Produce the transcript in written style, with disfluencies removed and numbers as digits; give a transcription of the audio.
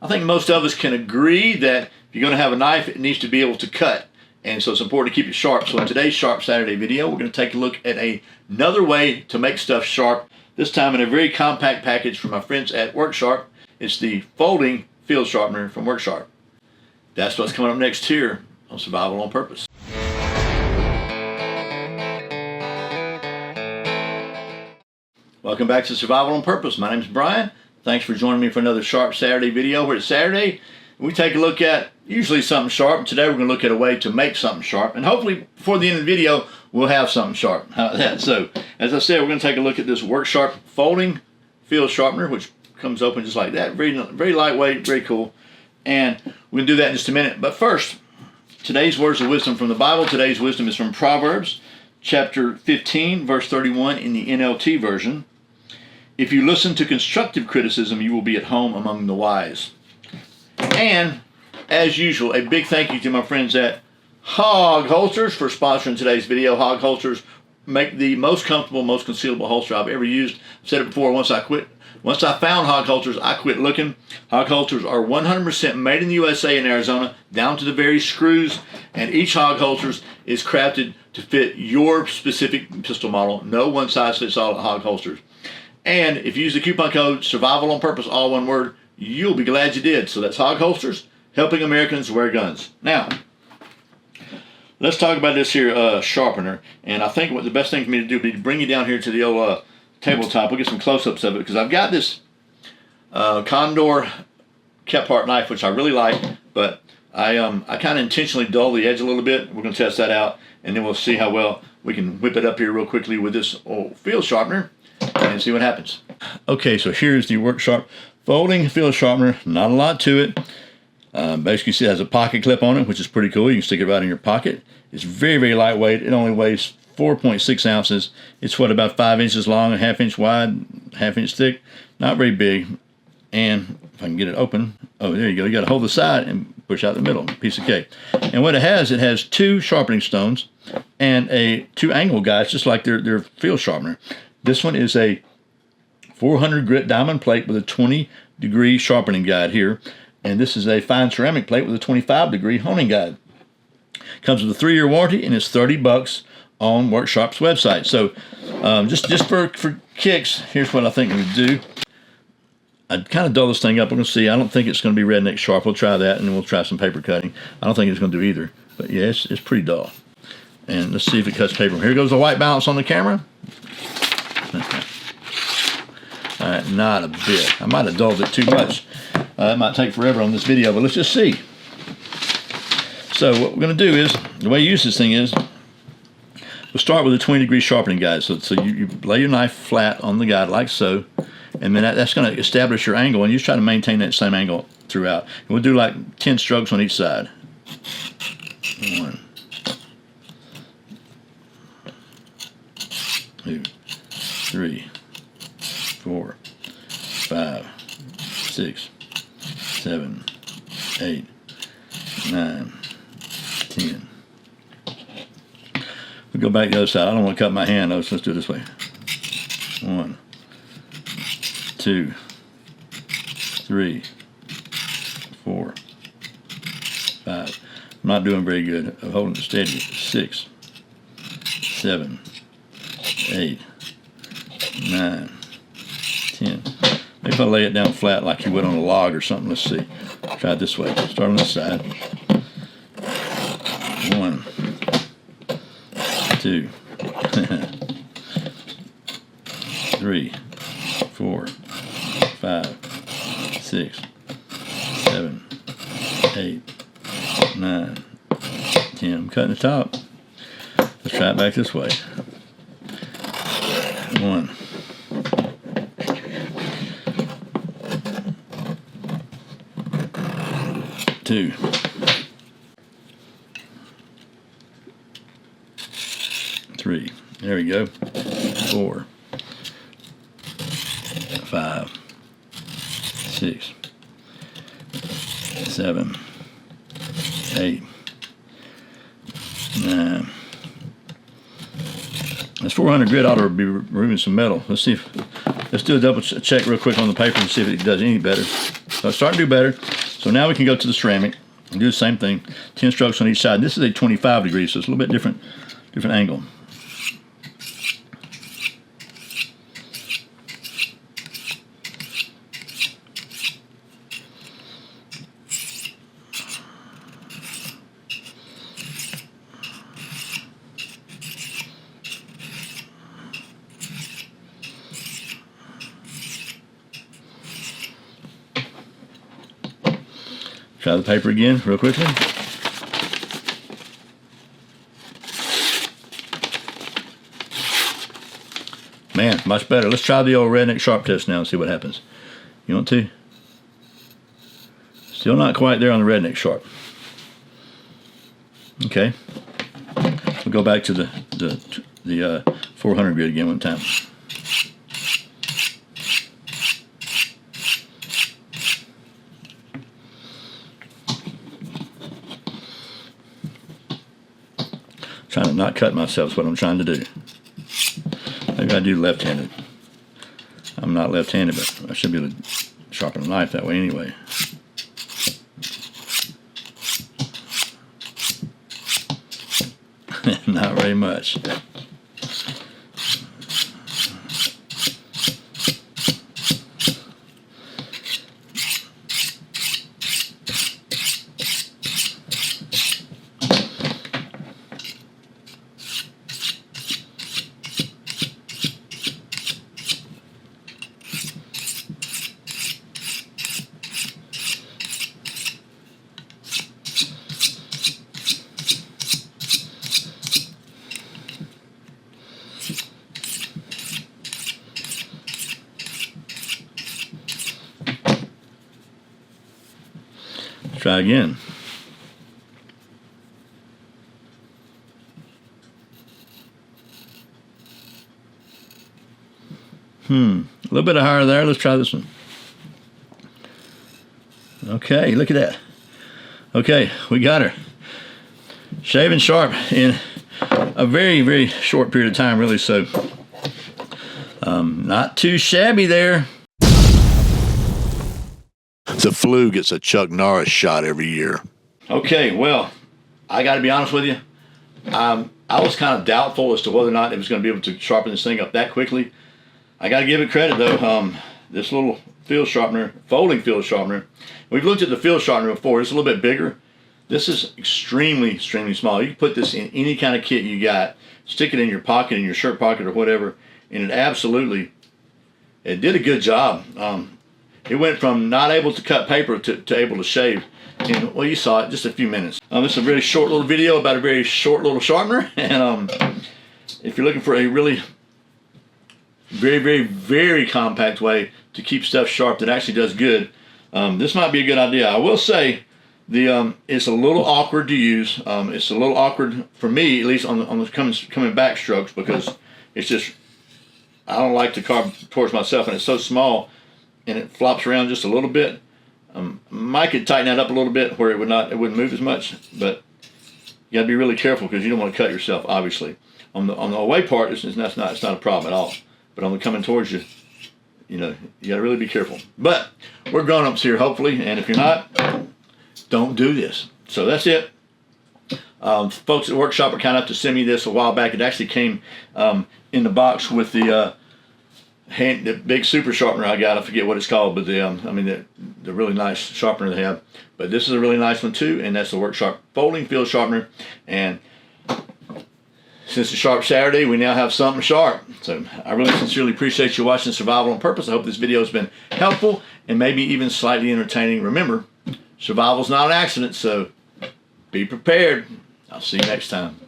I think most of us can agree that if you're going to have a knife, it needs to be able to cut. And so it's important to keep it sharp. So in today's Sharp Saturday video, we're going to take a look at another way to make stuff sharp, this time in a very compact package from my friends at WorkSharp. It's the folding field sharpener from WorkSharp. That's what's coming up next here on Survival on Purpose. Welcome back to Survival on Purpose. My name's Brian. Thanks for joining me for another Sharp Saturday video. Where it's Saturday, we take a look at usually something sharp. Today we're going to look at a way to make something sharp, and hopefully before the end of the video we'll have something sharp. How about that? So as I said, we're going to take a look at this WorkSharp folding field sharpener, which comes open just like that. Very lightweight, very cool. And we're going to do that in just a minute. But first, today's words of wisdom from the Bible. Today's wisdom is from Proverbs chapter 15 verse 31 in the NLT version. If you listen to constructive criticism, you will be at home among the wise. And, as usual, a big thank you to my friends at Hog Holsters for sponsoring today's video. Hog Holsters make the most comfortable, most concealable holster I've ever used. I've said it before, once I found Hog Holsters, I quit looking. Hog Holsters are 100% made in the USA in Arizona, down to the very screws, and each Hog Holsters is crafted to fit your specific pistol model. No one size fits all at Hog Holsters. And if you use the coupon code Survival on Purpose, all one word, you'll be glad you did. So that's Hog Holsters, helping Americans wear guns. Now, let's talk about this here sharpener. And I think what the best thing for me to do would be to bring you down here to the old tabletop. We'll get some close-ups of it, because I've got this Condor Kephart knife, which I really like, but I kind of intentionally dull the edge a little bit. We're going to test that out, and then we'll see how well we can whip it up here real quickly with this old field sharpener and see what happens. Okay, so here's the WorkSharp folding field sharpener. Not a lot to it. Basically, see it has a pocket clip on it, which is pretty cool. You can stick it right in your pocket. It's very, very lightweight. It only weighs 4.6 ounces. It's about 5 inches long, a half-inch wide, half-inch thick. Not very big. And if I can get it open, oh, there you go. You got to hold the side and push out the middle. Piece of cake. And what it has two sharpening stones and two angle guides, just like their field sharpener. This one is a 400 grit diamond plate with a 20-degree sharpening guide here. And this is a fine ceramic plate with a 25-degree honing guide. Comes with a 3-year warranty, and it's $30 on WorkSharp's website. So just for kicks, here's what I think we do. I'd kind of dull this thing up. We're going to see. I don't think it's going to be redneck sharp. We'll try that, and then we'll try some paper cutting. I don't think it's going to do either. But yeah, it's pretty dull. And let's see if it cuts paper. Here goes the white balance on the camera. All right, not a bit. I might have dulled it too much. It might take forever on this video, but let's just see. So what we're going to do is, the way you use this thing is, we'll start with a 20-degree sharpening guide. So you lay your knife flat on the guide like so, and then that's going to establish your angle, and you just try to maintain that same angle throughout. And we'll do like 10 strokes on each side. 1, 2, 3, 4, 5, 6, 7, 8, 9, 10. We'll go back the other side. I don't want to cut my hand though, so let's do it this way. 1, 2, 3, 4, 5. I'm not doing very good. I'm holding it steady. 6, 7, 8, 9, 10. Maybe if I lay it down flat like you would on a log or something. Let's see. Try it this way. Start on this side. 1, 2, 3, 4, 5, 6, 7, 8, 9, 10. I'm cutting the top. Let's try it back this way. 1, 2, 3. There we go. 4, 5, 6, 7, 8, 9. This 400 grit ought to be removing some metal. Let's see if, let's do a double check real quick on the paper and see if it does any better. So it's starting to do better. So now we can go to the ceramic and do the same thing. 10 strokes on each side. This is a 25 degrees, so it's a little bit different angle. Try the paper again real quickly. Man, much better. Let's try the old redneck sharp test now and see what happens. You want to? Still not quite there on the redneck sharp. Okay. We'll go back to the 400 grit again one time. Trying to not cut myself is what I'm trying to do. Maybe I do left-handed. I'm not left-handed, but I should be able to sharpen a knife that way anyway. Not very much. Try again. A little bit higher there. Let's try this one. Okay, look at that. Okay, we got her. Shaving sharp in a very, very short period of time, really, so not too shabby there. The flu gets a Chuck Norris shot every year. Okay, well, I got to be honest with you. I was kind of doubtful as to whether or not it was going to be able to sharpen this thing up that quickly. I got to give it credit, though. This little field sharpener, folding field sharpener, we've looked at the field sharpener before. It's a little bit bigger. This is extremely, extremely small. You can put this in any kind of kit you got, stick it in your pocket, in your shirt pocket or whatever, and it did a good job. It went from not able to cut paper to able to shave in, well, you saw it, just a few minutes. This is a very short little video about a very short little sharpener, and if you're looking for a really very, very, very compact way to keep stuff sharp that actually does good, this might be a good idea. I will say it's a little awkward to use. It's a little awkward for me, at least on the coming back strokes, because it's just, I don't like to carve towards myself, and it's so small and it flops around just a little bit. Mike could tighten that up a little bit where it wouldn't move as much, but you got to be really careful because you don't want to cut yourself, obviously. On the away part, it's not a problem at all. But on the coming towards you, you got to really be careful. But we're grown-ups here, hopefully, and if you're not, don't do this. So that's it. Folks at the workshop are kind enough to send me this a while back. It actually came in the box with the big super sharpener I got. I forget what it's called, but the really nice sharpener they have. But this is a really nice one too, and that's the Workshop folding field sharpener. And since it's Sharp Saturday, we now have something sharp. So I really sincerely appreciate you watching Survival on Purpose. I hope this video has been helpful and maybe even slightly entertaining. Remember, survival's not an accident, so be prepared. I'll see you next time.